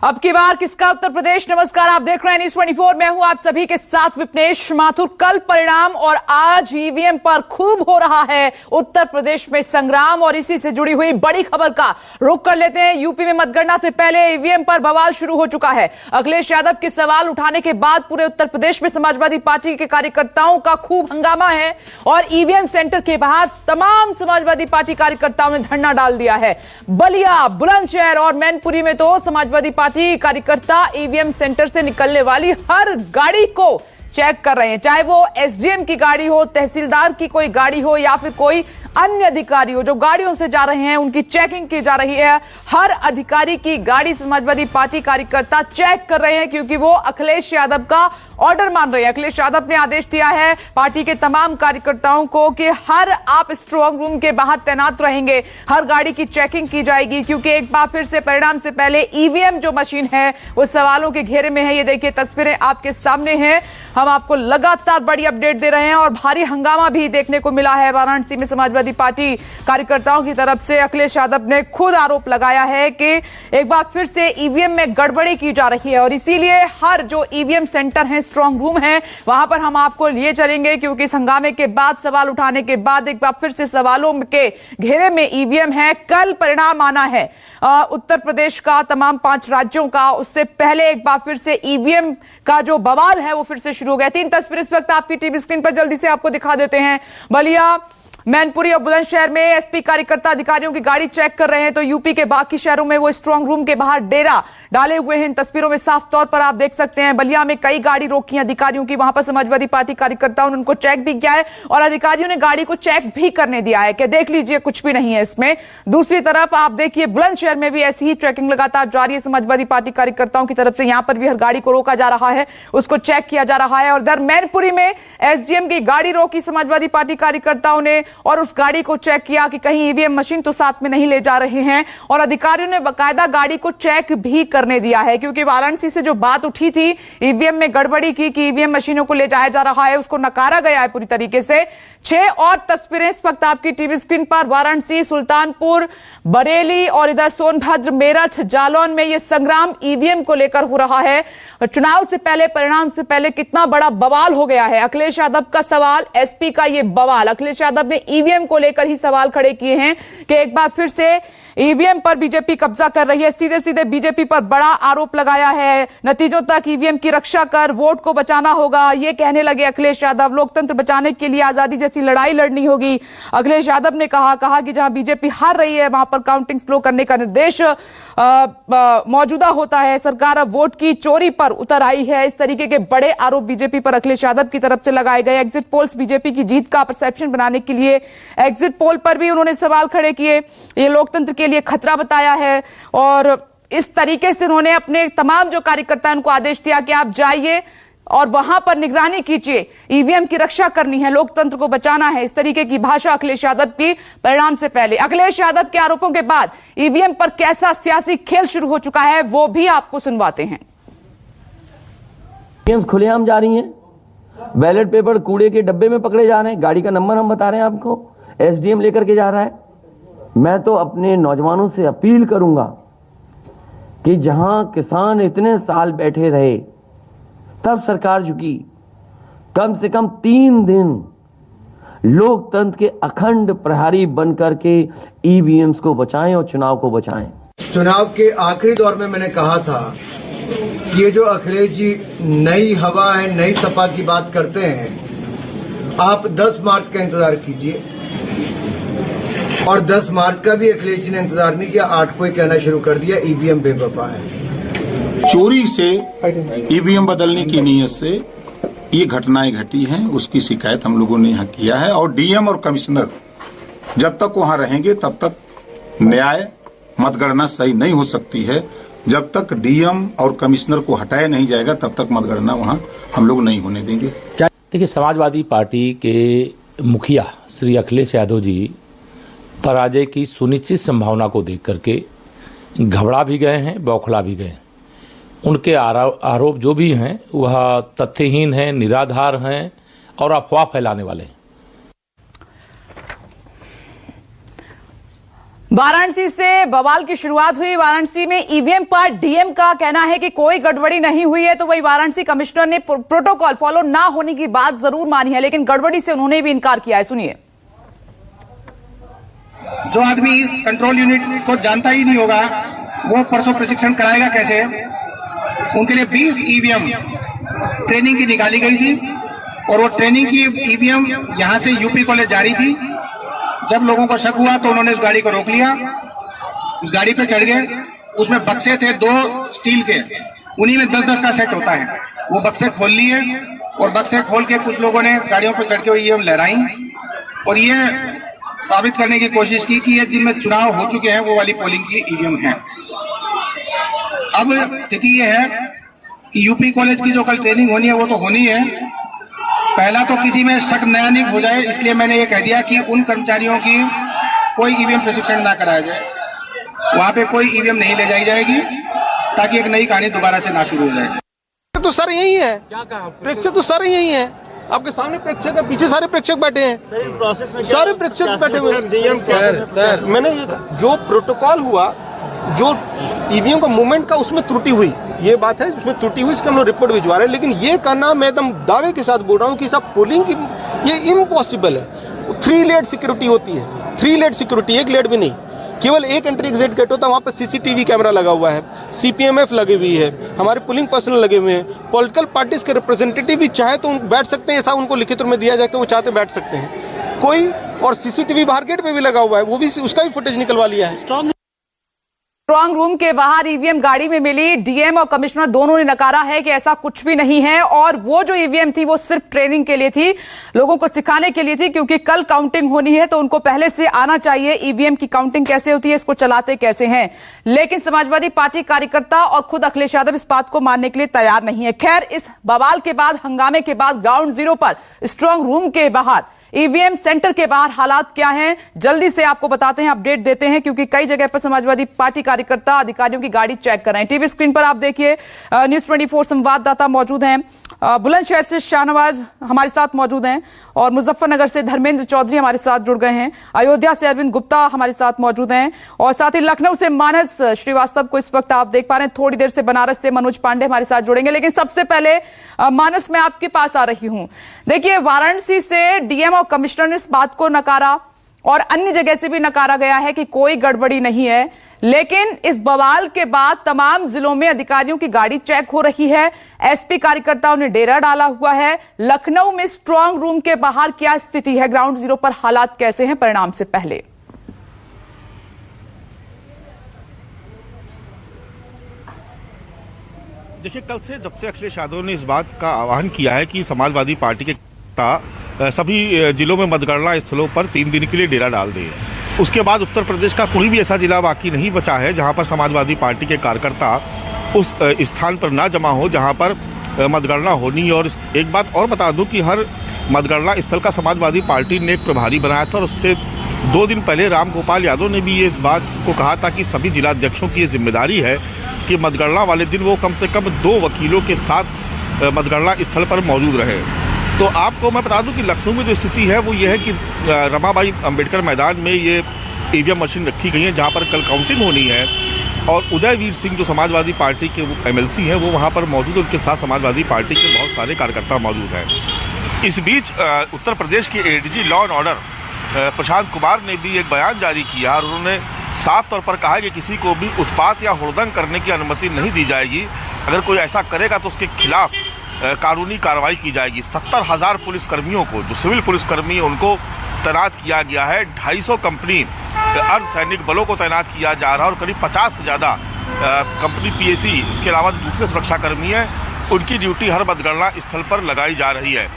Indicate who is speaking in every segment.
Speaker 1: अब की बार किसका उत्तर प्रदेश। नमस्कार, आप देख रहे हैं न्यूज़ 24। मैं हूं आप सभी के साथ विपनेश माथुर। कल परिणाम और आज ईवीएम पर खूब हो रहा है उत्तर प्रदेश में संग्राम, और इसी से जुड़ी हुई बड़ी खबर का रुख कर लेते हैं। यूपी में मतगणना से पहले ईवीएम पर बवाल शुरू हो चुका है। अखिलेश यादव के सवाल उठाने के बाद पूरे उत्तर प्रदेश में समाजवादी पार्टी के कार्यकर्ताओं का खूब हंगामा है और ईवीएम सेंटर के बाहर तमाम समाजवादी पार्टी कार्यकर्ताओं ने धरना डाल दिया है। बलिया, बुलंदशहर और मैनपुरी में तो समाजवादी पार्टी कार्यकर्ता ईवीएम सेंटर से निकलने वाली हर गाड़ी को चेक कर रहे हैं, चाहे वो एसडीएम की गाड़ी हो, तहसीलदार की कोई गाड़ी हो या फिर कोई अन्य अधिकारी हो। जो गाड़ियों से जा रहे हैं उनकी चेकिंग की जा रही है। हर अधिकारी की गाड़ी समाजवादी पार्टी कार्यकर्ता चेक कर रहे हैं क्योंकि वो अखिलेश यादव का ऑर्डर मान रहे हैं। अखिलेश यादव ने आदेश दिया है पार्टी के तमाम कार्यकर्ताओं को कि हर आप स्ट्रांग रूम के बाहर तैनात रहेंगे, हर गाड़ी की चेकिंग की जाएगी क्योंकि एक बार फिर से परिणाम से पहले ईवीएम जो मशीन है वो सवालों के घेरे में है। ये देखिए तस्वीरें आपके सामने हैं। हम आपको लगातार बड़ी अपडेट दे रहे हैं और भारी हंगामा भी देखने को मिला है वाराणसी में। समाजवादी पार्टी कार्यकर्ताओं की तरफ से अखिलेश यादव ने खुद आरोप लगाया है कि एक बार फिर से ईवीएम में गड़बड़ी की जा रही है और इसीलिए हर जो ईवीएम सेंटर है, स्ट्रांग रूम है, वहां पर हम आपको लिए चलेंगे क्योंकि इस हंगामे के बाद, सवाल उठाने के बाद एक बार फिर से सवालों के घेरे में ईवीएम है। कल परिणाम आना है उत्तर प्रदेश का, तमाम 5 राज्यों का। उससे पहले एक बार फिर से ईवीएम का जो बवाल है वो फिर से शुरू हो गया। 3 तस्वीरें इस वक्त आपकी टीवी स्क्रीन पर जल्दी से आपको दिखा देते हैं। बलिया, मैनपुरी और बुलंदशहर में एसपी कार्यकर्ता अधिकारियों की गाड़ी चेक कर रहे हैं तो यूपी के बाकी शहरों में वो स्ट्रांग रूम के बाहर डेरा डाले हुए हैं। इन तस्वीरों में साफ तौर पर आप देख सकते हैं बलिया में कई गाड़ी रोकी है अधिकारियों की। वहां पर समाजवादी पार्टी कार्यकर्ताओं ने उनको चेक भी किया है और अधिकारियों ने गाड़ी को चेक भी करने दिया है कि देख लीजिए कुछ भी नहीं है इसमें। दूसरी तरफ आप देखिए बुलंदशहर में भी ऐसी ही चेकिंग लगातार जारी है समाजवादी पार्टी कार्यकर्ताओं की तरफ से। यहां पर भी हर गाड़ी को रोका जा रहा है, उसको चेक किया जा रहा है। और इधर मैनपुरी में एसडीएम की गाड़ी रोकी समाजवादी पार्टी कार्यकर्ताओं ने और उस गाड़ी को चेक किया कि कहीं ईवीएम मशीन तो साथ में नहीं ले जा रहे हैं और अधिकारियों ने बाकायदा गाड़ी को चेक भी करने दिया है क्योंकि वाराणसी से जो बात उठी थी ईवीएम में गड़बड़ी की कि ईवीएम मशीनों को ले जाया जा रहा है, उसको नकारा गया है पूरी तरीके से। 6 और तस्वीरें इस वक्त आपकी टीवी स्क्रीन पर। वाराणसी, सुल्तानपुर, बरेली और इधर सोनभद्र, मेरठ, जालौन में यह संग्राम ईवीएम को लेकर हो रहा है। चुनाव से पहले, परिणाम से पहले कितना बड़ा बवाल हो गया है। अखिलेश यादव का सवाल, एसपी का यह बवाल। अखिलेश यादव ने ईवीएम को लेकर ही सवाल खड़े किए हैं कि एक बार फिर से ईवीएम पर बीजेपी कब्जा कर रही है। सीधे सीधे बीजेपी पर बड़ा आरोप लगाया है। नतीजों तक ईवीएम की रक्षा कर वोट को बचाना होगा, ये कहने लगे अखिलेश यादव। लोकतंत्र बचाने के लिए आजादी जैसी लड़ाई लड़नी होगी। अखिलेश यादव ने कहा कि जहां बीजेपी हार रही है वहां पर काउंटिंग स्लो करने का निर्देश मौजूदा होता है। सरकार अब वोट की चोरी पर उतर आई है। इस तरीके के बड़े आरोप बीजेपी पर अखिलेश यादव की तरफ से लगाए गए। एग्जिट पोल्स बीजेपी की जीत का परसेप्शन बनाने के लिए एग्जिट पोल पर भी उन्होंने सवाल खड़े किए। ये लोकतंत्र के लिए खतरा बताया है और इस तरीके से उन्होंने अपने तमाम जो कार्यकर्ता उनको आदेश दिया कि आप जाइए और वहां पर निगरानी कीजिए, ईवीएम की रक्षा करनी है, लोकतंत्र को बचाना है। इस तरीके की भाषा अखिलेश यादव की परिणाम से पहले। अखिलेश यादव के आरोपों के बाद ईवीएम पर कैसा सियासी खेल शुरू हो चुका है वो भी आपको सुनवाते हैं।
Speaker 2: खुलेआम जा रही हैं, बैलेट पेपर कूड़े के डब्बे में पकड़े जा रहे हैं, गाड़ी का नंबर हम बता रहे हैं आपको, एसडीएम लेकर के जा रहा है। मैं तो अपने नौजवानों से अपील करूंगा कि जहां किसान इतने साल बैठे रहे तब सरकार झुकी, कम से कम 3 दिन लोकतंत्र के अखंड प्रहरी बनकर के ईवीएम्स को बचाएं और चुनाव को बचाएं।
Speaker 3: चुनाव के आखिरी दौर में मैंने कहा था कि ये जो अखिलेश जी नई हवा है, नई सपा की बात करते हैं, आप 10 मार्च का इंतजार कीजिए। और 10 मार्च का भी अखिलेश जी ने इंतजार नहीं किया, 8 को ही कहना शुरू कर दिया ईवीएम बेवफा है।
Speaker 4: चोरी से ईवीएम बदलने की नीयत से ये घटनाएं घटी हैं, उसकी शिकायत हम लोगों ने यहाँ किया है। और डीएम और कमिश्नर जब तक वहाँ रहेंगे तब तक न्याय, मतगणना सही नहीं हो सकती है। जब तक डीएम और कमिश्नर को हटाया नहीं जाएगा तब तक मतगणना वहाँ हम लोग नहीं होने देंगे।
Speaker 5: देखिए, समाजवादी पार्टी के मुखिया श्री अखिलेश यादव जी पराजय की सुनिश्चित संभावना को देख करके घबरा भी गए हैं, बौखला भी गए। उनके आरोप जो भी हैं वह तथ्यहीन हैं, निराधार हैं और अफवाह फैलाने वाले हैं।
Speaker 1: वाराणसी से बवाल की शुरुआत हुई। वाराणसी में ईवीएम पर डीएम का कहना है कि कोई गड़बड़ी नहीं हुई है, तो वही वाराणसी कमिश्नर ने प्रोटोकॉल फॉलो ना होने की बात जरूर मानी है, लेकिन गड़बड़ी से उन्होंने भी इनकार किया है। सुनिए।
Speaker 6: जो आदमी कंट्रोल यूनिट को जानता ही नहीं होगा वो परसों प्रशिक्षण कराएगा कैसे? उनके लिए 20 ईवीएम ट्रेनिंग की निकाली गई थी और वो ट्रेनिंग की ईवीएम यहां से यूपी कॉलेज जा रही थी। जब लोगों को शक हुआ तो उन्होंने उस गाड़ी को रोक लिया, उस गाड़ी पे चढ़ गए। उसमें बक्से थे 2 स्टील के, उन्हीं में 10-10 का सेट होता है। वो बक्से खोल लिए और बक्से खोल के कुछ लोगों ने गाड़ियों पर चढ़ के ईवीएम लहराई और ये साबित करने की कोशिश की कि ये जिनमें चुनाव हो चुके हैं वो वाली पोलिंग की ईवीएम है। अब स्थिति ये है कि यूपी कॉलेज की जो कल ट्रेनिंग होनी है वो तो होनी है। पहला तो किसी में शक नया नहीं हो जाए, इसलिए मैंने ये कह दिया कि उन कर्मचारियों की कोई ईवीएम प्रशिक्षण ना कराया जाए, वहां पे कोई ईवीएम नहीं ले जाई जाएगी, ताकि एक नई कहानी दोबारा से ना शुरू हो जाए।
Speaker 7: तो सर यही है, प्रेक्षक तो सर यही है, आपके सामने प्रेक्षक है, पीछे सारे प्रेक्षक बैठे हैं, सारे प्रेक्षक बैठे हुए हैं। मैंने जो प्रोटोकॉल हुआ, जो ईवीएम का मूवमेंट का उसमें त्रुटि हुई, ये बात है, उसमें त्रुटि हुई, इसका हम लोग रिपोर्ट भिजवा रहे हैं। लेकिन ये कहना मैं एकदम दावे के साथ बोल रहा हूँ कि सब पोलिंग की ये इम्पॉसिबल है। 3 लेड सिक्योरिटी होती है, 3 लेड सिक्योरिटी, 1 लेड भी नहीं, केवल 1 एंट्री एग्जिट गेट होता है। वहाँ पर सीसीटीवी कैमरा लगा हुआ है, सीपीएमएफ लगी हुई है, हमारे पोलिंग पर्सनल लगे हुए हैं। पॉलिटिकल पार्टीज के रिप्रेजेंटेटिव भी चाहे तो बैठ सकते हैं, ऐसा उनको लिखित रूप में दिया जाए तो वो चाहते बैठ सकते हैं कोई। और सीसीटीवी बाहर गेट पे भी लगा हुआ है, वो भी, उसका भी फुटेज निकलवा लिया है।
Speaker 1: स्ट्रांग रूम के बाहर ईवीएम गाड़ी में मिली। डीएम और कमिश्नर दोनों ने नकारा है कि ऐसा कुछ भी नहीं है और वो जो ईवीएम थी वो सिर्फ ट्रेनिंग के लिए थी, लोगों को सिखाने के लिए थी, क्योंकि कल काउंटिंग होनी है तो उनको पहले से आना चाहिए ईवीएम की काउंटिंग कैसे होती है, इसको चलाते कैसे हैं। लेकिन समाजवादी पार्टी कार्यकर्ता और खुद अखिलेश यादव इस बात को मानने के लिए तैयार नहीं है। खैर, इस बवाल के बाद, हंगामे के बाद ग्राउंड जीरो पर स्ट्रांग रूम के बाहर, ईवीएम सेंटर के बाहर हालात क्या हैं, जल्दी से आपको बताते हैं, अपडेट देते हैं, क्योंकि कई जगह पर समाजवादी पार्टी कार्यकर्ता अधिकारियों की गाड़ी चेक कर रहे हैं। टीवी स्क्रीन पर आप देखिए, न्यूज़ 24 संवाददाता मौजूद हैं। बुलंदशहर से शाहनवाज हमारे साथ मौजूद हैं और मुजफ्फरनगर से धर्मेंद्र चौधरी हमारे साथ जुड़ गए हैं। अयोध्या से अरविंद गुप्ता हमारे साथ मौजूद हैं और साथ ही लखनऊ से मानस श्रीवास्तव को इस वक्त आप देख पा रहे हैं। थोड़ी देर से बनारस से मनोज पांडे हमारे साथ जुड़ेंगे, लेकिन सबसे पहले मानस, मैं आपके पास आ रही हूं। देखिए, वाराणसी से डीएम और कमिश्नर ने इस बात को नकारा और अन्य जगह से भी नकारा गया है कि कोई गड़बड़ी नहीं है, लेकिन इस बवाल के बाद तमाम जिलों में अधिकारियों की गाड़ी चेक हो रही है। एसपी कार्यकर्ताओं ने डेरा डाला हुआ है। लखनऊ में स्ट्रांग रूम के बाहर क्या स्थिति है, ग्राउंड जीरो पर हालात कैसे हैं परिणाम से पहले?
Speaker 8: देखिए, कल से जब से अखिलेश यादव ने इस बात का आह्वान किया है कि समाजवादी पार्टी के सभी जिलों में मतगणना स्थलों पर 3 दिन के लिए डेरा डाल दें, उसके बाद उत्तर प्रदेश का कोई भी ऐसा जिला बाकी नहीं बचा है जहां पर समाजवादी पार्टी के कार्यकर्ता उस स्थान पर ना जमा हो जहां पर मतगणना होनी। और एक बात और बता दूं कि हर मतगणना स्थल का समाजवादी पार्टी ने एक प्रभारी बनाया था और उससे 2 दिन पहले रामगोपाल यादव ने भी ये इस बात को कहा था कि सभी जिलाध्यक्षों की ये जिम्मेदारी है कि मतगणना वाले दिन वो कम से कम 2 वकीलों के साथ मतगणना स्थल पर मौजूद रहे। तो आपको मैं बता दूं कि लखनऊ में जो स्थिति है वो ये है कि रमाबाई अंबेडकर मैदान में ये ईवीएम मशीन रखी गई है जहां पर कल काउंटिंग होनी है और उदयवीर सिंह जो समाजवादी पार्टी के एमएलसी हैं वो वहां पर मौजूद है, उनके साथ समाजवादी पार्टी के बहुत सारे कार्यकर्ता मौजूद हैं। इस बीच उत्तर प्रदेश के ADG law and order Prashant Kumar ने भी एक बयान जारी किया और उन्होंने साफ तौर पर कहा कि किसी को भी उत्पात या हुड़दंग करने की अनुमति नहीं दी जाएगी। अगर कोई ऐसा करेगा तो उसके खिलाफ कानूनी कार्रवाई की जाएगी। 70,000 पुलिसकर्मियों को, जो सिविल पुलिसकर्मी उनको तैनात किया गया है। 250 कंपनी अर्धसैनिक बलों को तैनात किया जा रहा है और करीब 50 से ज़्यादा कंपनी पीएसी, इसके अलावा जो दूसरे सुरक्षाकर्मी हैं, उनकी ड्यूटी हर मतगणना स्थल पर लगाई जा रही है।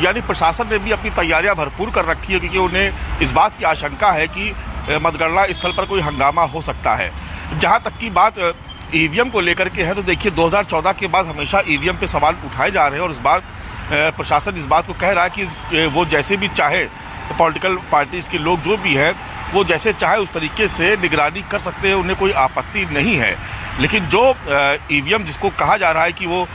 Speaker 8: यानी प्रशासन ने भी अपनी तैयारियां भरपूर कर रखी है, क्योंकि उन्हें इस बात की आशंका है कि मतगणना स्थल पर कोई हंगामा हो सकता है। जहां तक की बात ईवीएम को लेकर के है, तो देखिए 2014 के बाद हमेशा ईवीएम पे सवाल उठाए जा रहे हैं और इस बार प्रशासन इस बात को कह रहा है कि वो जैसे भी चाहे, पॉलिटिकल पार्टीज के लोग जो भी हैं वो जैसे चाहे उस तरीके से निगरानी कर सकते हैं, उन्हें कोई आपत्ति नहीं है। लेकिन जो ईवीएम जिसको कहा जा रहा है कि वो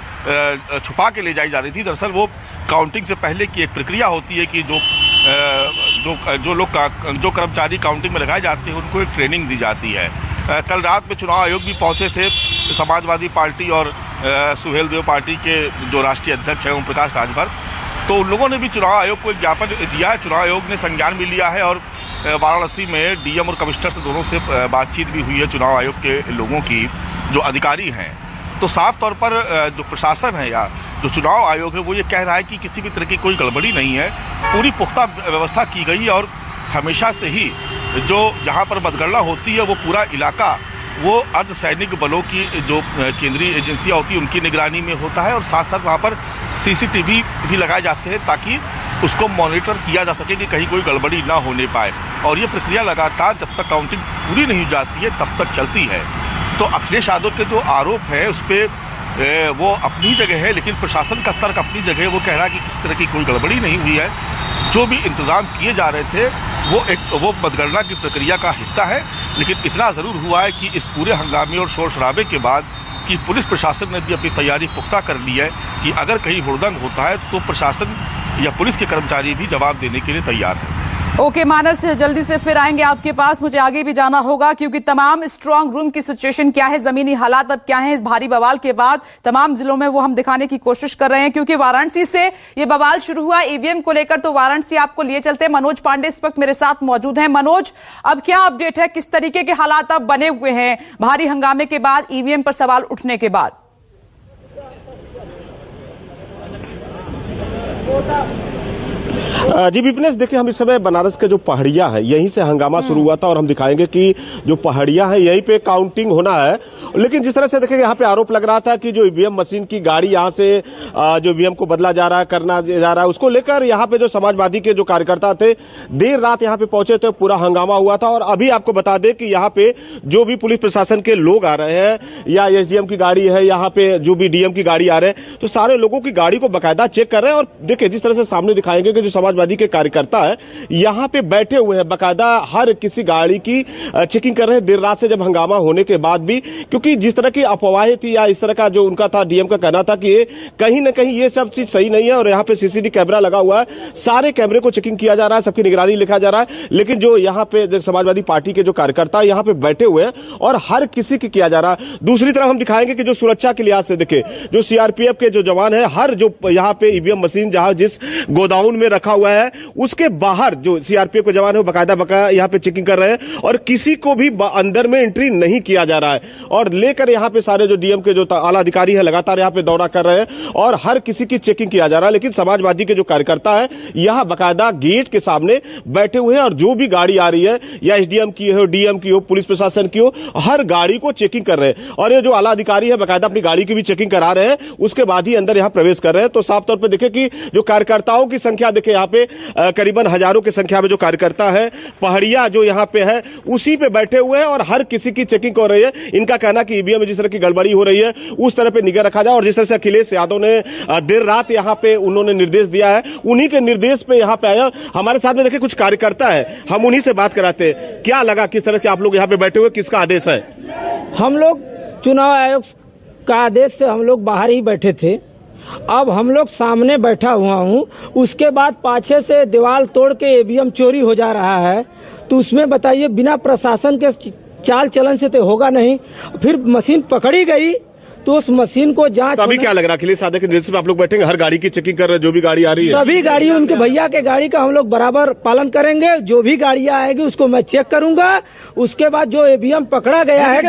Speaker 8: छुपा के ले जाई जा रही थी, दरअसल वो काउंटिंग से पहले की एक प्रक्रिया होती है कि जो जो कर्मचारी काउंटिंग में लगाए जाते हैं उनको एक ट्रेनिंग दी जाती है। कल रात में चुनाव आयोग भी पहुंचे थे, समाजवादी पार्टी और सुहेल देव पार्टी के जो राष्ट्रीय अध्यक्ष हैं ओम प्रकाश राजभर, तो उन लोगों ने भी चुनाव आयोग को एक ज्ञापन दिया है। चुनाव आयोग ने संज्ञान भी लिया है और वाराणसी में डीएम और कमिश्नर से दोनों से बातचीत भी हुई है चुनाव आयोग के लोगों की, जो अधिकारी हैं। तो साफ तौर पर जो प्रशासन है या जो चुनाव आयोग है वो ये कह रहा है कि किसी भी तरह की कोई गड़बड़ी नहीं है, पूरी पुख्ता व्यवस्था की गई है और हमेशा से ही जो जहाँ पर मतगणना होती है वो पूरा इलाका वो अर्धसैनिक बलों की जो केंद्रीय एजेंसियाँ होती हैं उनकी निगरानी में होता है और साथ साथ वहाँ पर सीसीटीवी भी लगाए जाते हैं ताकि उसको मॉनिटर किया जा सके कि कहीं कोई गड़बड़ी ना होने पाए। और ये प्रक्रिया लगातार जब तक काउंटिंग पूरी नहीं हो जाती है तब तक चलती है। तो अखिलेश यादव के जो आरोप है उस पर वो अपनी जगह है, लेकिन प्रशासन का तर्क अपनी जगह है। वो कह रहा है कि किसी तरह की कोई गड़बड़ी नहीं हुई है, जो भी इंतजाम किए जा रहे थे वो मतगणना की प्रक्रिया का हिस्सा है। लेकिन इतना ज़रूर हुआ है कि इस पूरे हंगामे और शोर शराबे के बाद कि पुलिस प्रशासन ने भी अपनी तैयारी पुख्ता कर ली है कि अगर कहीं हुड़दंग होता है तो प्रशासन या पुलिस के कर्मचारी भी जवाब देने के लिए तैयार है।
Speaker 1: ओके मानस, जल्दी से फिर आएंगे आपके पास। मुझे आगे भी जाना होगा क्योंकि तमाम स्ट्रांग रूम की सिचुएशन क्या है, जमीनी हालात अब क्या है इस भारी बवाल के बाद तमाम जिलों में, वो हम दिखाने की कोशिश कर रहे हैं। क्योंकि वाराणसी से ये बवाल शुरू हुआ ईवीएम को लेकर, तो वाराणसी आपको लिए चलते हैं। मनोज पांडे इस वक्त मेरे साथ मौजूद हैं। मनोज, अब क्या अपडेट है, किस तरीके के हालात अब बने हुए हैं भारी हंगामे के बाद, ईवीएम पर सवाल उठने के बाद?
Speaker 7: जी विपिनेश, देखिए हम इस समय बनारस के जो पहाड़िया है यहीं से हंगामा शुरू हुआ था और हम दिखाएंगे कि जो पहाड़िया है यहीं पे काउंटिंग होना है। लेकिन जिस तरह से देखिए यहाँ पे आरोप लग रहा था कि जो ईवीएम मशीन की गाड़ी यहाँ से जो ईवीएम को बदला जा रहा है, करना जा रहा है, उसको लेकर यहाँ पे जो समाजवादी के जो कार्यकर्ता थे देर रात यहाँ पे पहुंचे थे, पूरा हंगामा हुआ था। और अभी आपको बता दें कि यहाँ पे जो भी पुलिस प्रशासन के लोग आ रहे हैं या एसडीएम की गाड़ी है, यहाँ पे जो भी डीएम की गाड़ी आ रहे हैं, तो सारे लोगों की गाड़ी को बाकायदा चेक कर रहे हैं। और देखिए जिस तरह से सामने दिखाएंगे कि जो समाजवादी के कार्यकर्ता है यहां पे बैठे हुए हैं, बकायदा हर किसी गाड़ी की चेकिंग कर रहे हैं देर रात से, जब हंगामा होने के बाद भी। क्योंकि जिस तरह की अफवाहें थी या इस तरह का जो उनका था, डीएम का कहना था कि ये कहीं ना कहीं ये सब चीज सही नहीं है। और यहां पे सीसीटीवी कैमरा लगा हुआ है, सारे कैमरे को चेकिंग किया जा रहा है, सबकी निगरानी लिखा जा रहा है। लेकिन जो यहां पे समाजवादी पार्टी के जो कार्यकर्ता यहां पे बैठे हुए हैं और हर किसी की किया जा रहा है। दूसरी तरफ हम दिखाएंगे कि जो सुरक्षा के लिहाज से देखे जो सीआरपीएफ के जो जवान है, हर जो यहाँ पे ईवीएम मशीन जहां जिस गोदाउन में रखा हुआ है उसके बाहर जो सीआरपीएफ के जवान है बकायदा यहाँ पे चेकिंग कर रहे हैं और किसी को भी अंदर में एंट्री नहीं किया जा रहा है। और लेकर यहाँ पे सारे जो डीएम के जो आला अधिकारी है लगातार यहाँ पे दौरा कर रहे हैं और हर किसी की चेकिंग किया जा रहा है। लेकिन समाजवादी के जो कार्यकर्ता है यहाँ बकायदा गेट के सामने बैठे हुए हैं और जो भी गाड़ी आ रही है या एसडीएम की हो, डीएम की हो, पुलिस प्रशासन की हो, हर गाड़ी को चेकिंग कर रहे हैं। और ये जो आला अधिकारी है बकायदा अपनी गाड़ी की भी चेकिंग करा रहे हैं, उसके बाद ही अंदर यहाँ प्रवेश कर रहे हैं। तो साफ तौर पर देखे कि जो कार्यकर्ताओं की संख्या देखे यहाँ पे करीबन हजारों की संख्या में जो कार्यकर्ता है पहाड़िया जो यहाँ पे है उसी पे बैठे हुए हैं और हर किसी की चेकिंग हो रही है। इनका कहना कि ईवीएम में जिस तरह की गड़बड़ी हो रही है उस तरह पे निगाह रखा जाए। और जिस तरह से अखिलेश यादव ने देर रात यहाँ पे उन्होंने निर्देश दिया है, उन्हीं के निर्देश पे यहाँ पे आया। हमारे साथ में देखिए कुछ कार्यकर्ता है, हम उन्हीं से बात कराते हैं। क्या लगा, किस तरह से आप लोग यहाँ पे बैठे हुए, किसका आदेश है?
Speaker 9: हम लोग चुनाव आयोग का आदेश से हम लोग बाहर ही बैठे थे, अब हम लोग सामने बैठा हुआ हूँ। उसके बाद पाछे से दीवार तोड़ के ईवीएम चोरी हो जा रहा है, तो उसमें बताइए बिना प्रशासन के चाल चलन से तो होगा नहीं। फिर मशीन पकड़ी गई तो उस मशीन को जांच।
Speaker 7: तो अभी क्या लग रहा है, अखिलेश यादव के निर्देश पे आप लोग बैठेंगे, हर गाड़ी की चेकिंग कर रहे हैं, जो भी गाड़ी आ रही है
Speaker 9: सभी गाड़ी उनके भैया के गाड़ी का हम लोग बराबर पालन करेंगे। जो भी गाड़ियां आएगी उसको मैं चेक करूंगा। उसके बाद जो ईवीएम पकड़ा गया है,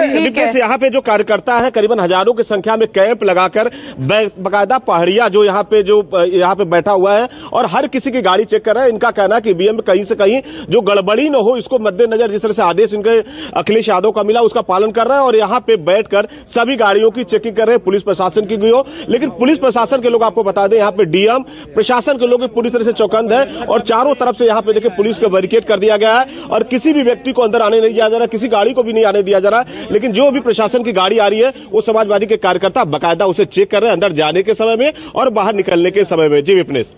Speaker 7: यहाँ पे जो कार्यकर्ता है करीबन हजारों की संख्या में कैंप लगाकर बकायदा पहाड़िया जो यहाँ पे बैठा हुआ है और हर किसी की गाड़ी चेक कर रहा है। इनका कहना है कि ईवीएम में कहीं से कहीं जो गड़बड़ी न हो, इसको मद्देनजर जिस तरह से आदेश इनके अखिलेश यादव का मिला उसका पालन कर रहा है। और यहाँ पे बैठकर सभी गाड़ियों की चेकिंग कर रहे हैं, पुलिस प्रशासन की भी हो। लेकिन पुलिस प्रशासन के लोग आपको बता दें यहाँ पे डीएम प्रशासन के लोग पूरी तरह से चौकन्द है और चारों तरफ से यहाँ पे देखिए पुलिस को बैरिकेड कर दिया गया है और किसी भी व्यक्ति को अंदर आने नहीं दिया जा रहा, किसी गाड़ी को भी नहीं आने दिया जा रहा। लेकिन जो भी प्रशासन की गाड़ी आ रही है वो समाजवादी के कार्यकर्ता बकायदा उसे चेक कर रहे हैं अंदर जाने के समय में और बाहर निकलने के समय में। जी विपिनेश।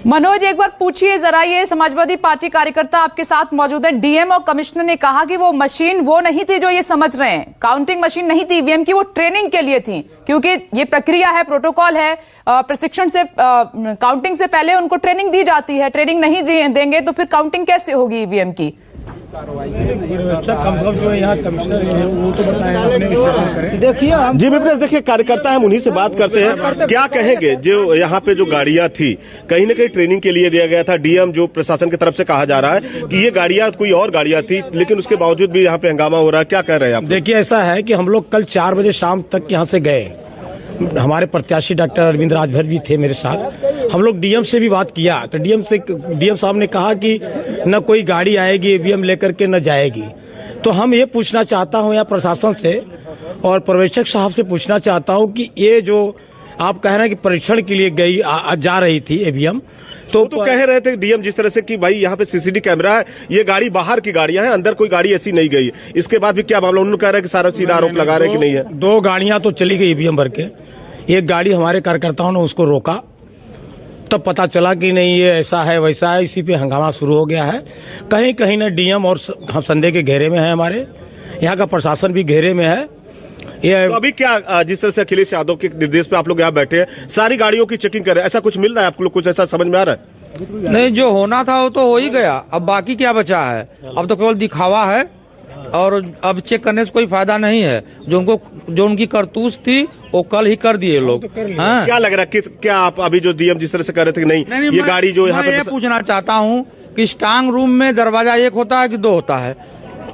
Speaker 1: मनोज, एक बार पूछिए जरा, ये समाजवादी पार्टी कार्यकर्ता आपके साथ मौजूद है। डीएम और कमिश्नर ने कहा कि वो मशीन वो नहीं थी जो ये समझ रहे हैं, काउंटिंग मशीन नहीं थी ईवीएम की, वो ट्रेनिंग के लिए थी, क्योंकि ये प्रक्रिया है, प्रोटोकॉल है, प्रशिक्षण से काउंटिंग से पहले उनको ट्रेनिंग दी जाती है। ट्रेनिंग नहीं देंगे तो फिर काउंटिंग कैसे होगी ईवीएम की?
Speaker 7: जी विपनेश, देखिए कार्यकर्ता हम उन्हीं से बात करते हैं, क्या कहेंगे जो यहाँ पे जो गाड़ियां थी कहीं न कहीं ट्रेनिंग के लिए दिया गया था। डीएम जो प्रशासन की तरफ से कहा जा रहा है कि ये गाड़ियां कोई और गाड़ियां थी, लेकिन उसके बावजूद भी यहाँ पे हंगामा हो रहा है, क्या कह रहे हैं आप?
Speaker 9: देखिए, ऐसा है कि हम लोग कल 4 बजे शाम तक यहाँ से गए, हमारे प्रत्याशी डॉक्टर अरविंद राजभर जी थे मेरे साथ। हम लोग डीएम से भी बात किया तो डीएम साहब ने कहा कि न कोई गाड़ी आएगी ईवीएम लेकर के न जाएगी। तो हम ये पूछना चाहता हूं यहाँ प्रशासन से और पर्यवेक्षक साहब से पूछना चाहता हूं कि ये जो आप कह रहे हैं कि परीक्षण के लिए जा रही थी ईवीएम, तो
Speaker 7: कह रहे थे डीएम जिस तरह से कि भाई यहाँ पे सीसीटीवी कैमरा है, ये गाड़ी बाहर की गाड़ियां हैं, अंदर कोई गाड़ी ऐसी नहीं गई। इसके बाद भी क्या मामला? उन्होंने कह रहे हैं कि सारा सीधा आरोप लगा रहे हैं कि नहीं है।
Speaker 9: 2 गाड़ियां तो चली गई ईवीएम भर के, एक गाड़ी हमारे कार्यकर्ताओं ने उसको रोका, तब पता चला कि नहीं ये ऐसा है वैसा है, इसी पे हंगामा शुरू हो गया है। कहीं कहीं न डीएम और हम संदेह के घेरे में है, हमारे यहाँ का प्रशासन भी घेरे में है। ये
Speaker 7: तो अभी क्या जिस तरह से अखिलेश यादव के निर्देश पे आप लोग यहाँ बैठे हैं, सारी गाड़ियों की चेकिंग कर रहे हैं, ऐसा कुछ मिल रहा है आप लोग, कुछ ऐसा समझ में आ रहा है?
Speaker 10: नहीं, जो होना था वो तो हो ही गया, अब बाकी क्या बचा है? अब तो केवल दिखावा है और अब चेक करने से कोई फायदा नहीं है। जो उनकी करतूत थी वो कल ही कर दिए लोग। हाँ? क्या
Speaker 7: लग रहा है कि क्या आप अभी जो डीएम जिस तरह से कर रहे थे कि नहीं ये गाड़ी जो यहाँ पे,
Speaker 10: मैं पूछना चाहता हूँ कि स्ट्रांग रूम में दरवाजा 1 होता है कि 2 होता है?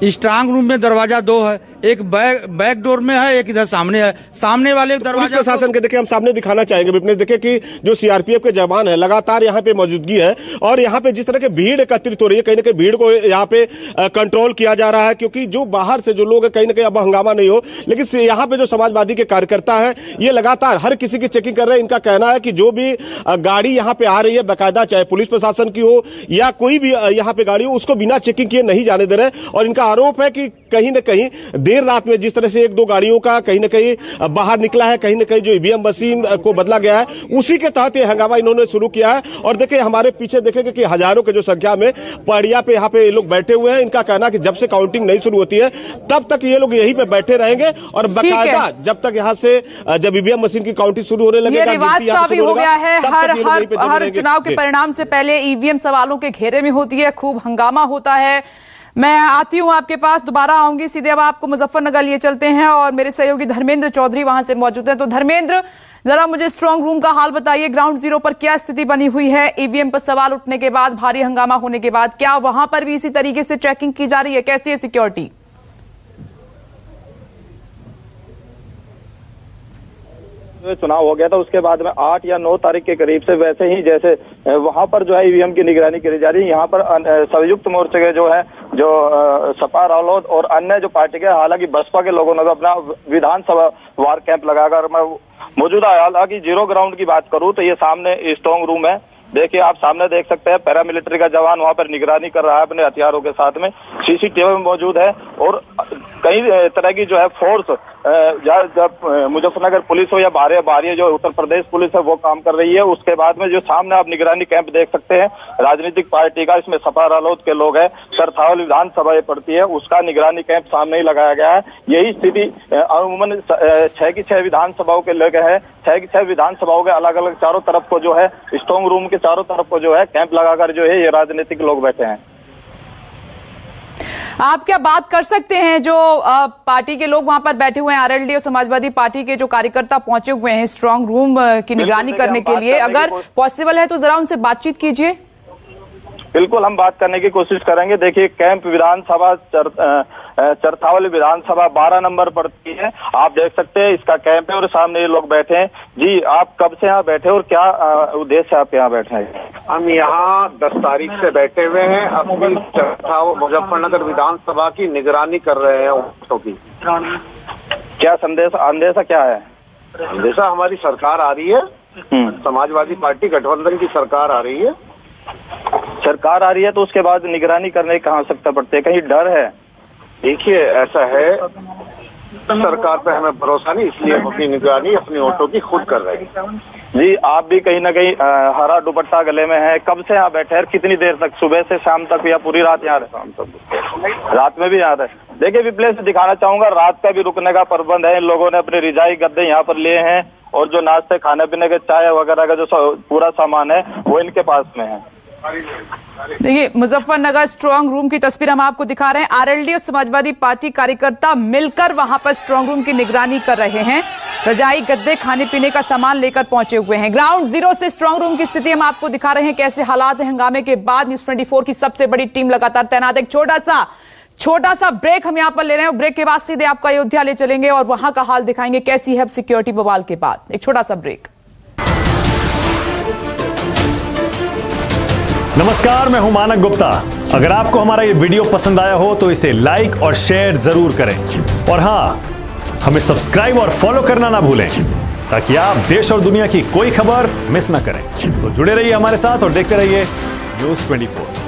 Speaker 10: स्ट्रांग रूम में दरवाजा 2 है, एक बैक डोर में है, एक इधर सामने है। सामने वाले दरवाजा
Speaker 7: प्रशासन के देखिए हम सामने दिखाना चाहेंगे विपनेश, देखिए कि जो सीआरपीएफ के जवान है लगातार यहाँ पे मौजूदगी है और यहाँ पे जिस तरह के भीड़ एकत्रित हो रही है, कहीं ना कहीं भीड़ को यहाँ पे कंट्रोल किया जा रहा है, क्योंकि जो बाहर से जो लोग है कहीं ना कहीं अब हंगामा नहीं हो। लेकिन यहाँ पे जो समाजवादी के कार्यकर्ता है ये लगातार हर किसी की चेकिंग कर रहे हैं। इनका कहना है कि जो भी गाड़ी यहाँ पे आ रही है बाकायदा, चाहे पुलिस प्रशासन की हो या कोई भी यहाँ पे गाड़ी हो, उसको बिना चेकिंग किए नहीं जाने दे रहे। और इनका आरोप है कि कहीं न कहीं देर रात में जिस तरह से 1-2 गाड़ियों का कहीं न कहीं बाहर निकला है, कहीं न कहीं जो ईवीएम मशीन को बदला गया है, उसी के तहत ये हंगामा इन्होंने शुरू किया है। और देखिए हमारे पीछे देखेंगे कि हजारों के जो संख्या में पहाड़िया पे यहाँ पे लोग बैठे हुए हैं। इनका कहना कि जब से काउंटिंग नहीं शुरू होती है तब तक ये लोग यहीं पे बैठे रहेंगे और बाकायदा जब तक यहाँ से जब ईवीएम मशीन की काउंटिंग शुरू होने लगेगा,
Speaker 1: रिवाज साबित हो गया है। हर चुनाव के परिणाम से पहले ईवीएम सवालों के घेरे में होती है, खूब हंगामा होता है। मैं आती हूं आपके पास, दोबारा आऊंगी सीधे। अब आपको मुजफ्फरनगर लिए चलते हैं और मेरे सहयोगी धर्मेंद्र चौधरी वहां से मौजूद हैं। तो धर्मेंद्र, जरा मुझे स्ट्रांग रूम का हाल बताइए, ग्राउंड जीरो पर क्या स्थिति बनी हुई है? ईवीएम पर सवाल उठने के बाद, भारी हंगामा होने के बाद, क्या वहां पर भी इसी तरीके से चेकिंग की जा रही है? कैसी है सिक्योरिटी?
Speaker 11: चुनाव हो गया था उसके बाद में 8 या 9 तारीख के करीब से वैसे ही जैसे वहां पर जो है ईवीएम की निगरानी करी जा रही है। यहाँ पर संयुक्त मोर्चे के जो है जो सपा रालोद और अन्य जो पार्टी के, हालांकि बसपा के लोगों ने तो अपना विधानसभा वार कैंप लगाकर, मैं मौजूदा हालांकि जीरो ग्राउंड की बात करूं तो ये सामने स्ट्रांग रूम है। देखिए आप सामने देख सकते हैं, पैरामिलिट्री का जवान वहां पर निगरानी कर रहा है अपने हथियारों के साथ में, सीसीटीवी मौजूद है और कई तरह की जो है फोर्स, जब मुजफ्फरनगर पुलिस हो या बाहरी जो उत्तर प्रदेश पुलिस है वो काम कर रही है। उसके बाद में जो सामने आप निगरानी कैंप देख सकते हैं राजनीतिक पार्टी का, इसमें सपा रालोद के लोग हैं, सरथावल विधानसभा पड़ती है, उसका निगरानी कैंप सामने ही लगाया गया है। यही स्थिति अमूमन 6 की 6 विधानसभाओं के लोग है, 6 की 6 विधानसभाओं के अलग अलग चारों तरफ को जो है स्ट्रांग रूम के चारों तरफ को जो है कैंप लगाकर जो है ये राजनीतिक लोग बैठे हैं।
Speaker 1: आप क्या बात कर सकते हैं, जो पार्टी के लोग वहां पर बैठे हुए हैं, आरएलडी और समाजवादी पार्टी के जो कार्यकर्ता पहुंचे हुए हैं स्ट्रांग रूम की निगरानी करने के लिए, अगर पॉसिबल है तो जरा उनसे बातचीत कीजिए।
Speaker 11: बिल्कुल हम बात करने की कोशिश करेंगे। देखिए कैंप विधानसभा चरथावली विधानसभा 12 नंबर पड़ती है, आप देख सकते हैं इसका कैंप है और सामने ये लोग बैठे हैं। जी आप कब से यहाँ बैठे और क्या उद्देश्य है आप यहाँ बैठे हैं?
Speaker 12: हम यहाँ 10 तारीख से बैठे हुए हैं, अपनी मुजफ्फरनगर विधानसभा की निगरानी कर रहे हैं वोटों की।
Speaker 11: क्या अंदेशा क्या है?
Speaker 12: अंदेशा हमारी सरकार आ रही है, समाजवादी पार्टी गठबंधन की सरकार आ रही है।
Speaker 11: सरकार आ रही है तो उसके बाद निगरानी करने की कहाँ आवश्यकता पड़ती है? कहीं डर है?
Speaker 12: देखिए ऐसा है सरकार पे हमें भरोसा नहीं, इसलिए हम अपनी निगरानी अपनी ऑटो की खुद कर रहे हैं।
Speaker 11: जी, आप भी कहीं ना कहीं हरा दुपट्टा गले में है, कब से यहाँ बैठे हैं, कितनी देर तक, सुबह से शाम तक या पूरी रात यहाँ रहे? शाम तक, रात में भी यहाँ रहे। देखिए विप्लेश, दिखाना चाहूंगा रात का भी रुकने का प्रबंध है। इन लोगों ने अपने रिजाई गद्दे यहाँ पर लिए हैं और जो नाश्ते खाने पीने के चाय वगैरह का जो पूरा सामान है वो इनके पास में है।
Speaker 1: देखिए मुजफ्फरनगर स्ट्रांग रूम की तस्वीर हम आपको दिखा रहे हैं। आरएलडी और समाजवादी पार्टी कार्यकर्ता मिलकर वहां पर स्ट्रांग रूम की निगरानी कर रहे हैं। रजाई गद्दे खाने पीने का सामान लेकर पहुंचे हुए हैं। ग्राउंड जीरो से स्ट्रांग रूम की स्थिति हम आपको दिखा रहे हैं, कैसे हालात है। हंगामे के बाद न्यूज़ 24 की सबसे बड़ी टीम लगातार तैनात है। एक छोटा सा ब्रेक हम यहां पर ले रहे हैं। ब्रेक के बाद सीधे आपको अयोध्या ले चलेंगे और वहां का हाल दिखाएंगे कैसी है सिक्योरिटी बवाल के बाद। एक छोटा सा ब्रेक।
Speaker 13: नमस्कार, मैं हूं मानक गुप्ता। अगर आपको हमारा ये वीडियो पसंद आया हो तो इसे लाइक और शेयर जरूर करें और हां, हमें सब्सक्राइब और फॉलो करना ना भूलें ताकि आप देश और दुनिया की कोई खबर मिस ना करें। तो जुड़े रहिए हमारे साथ और देखते रहिए न्यूज़ 24।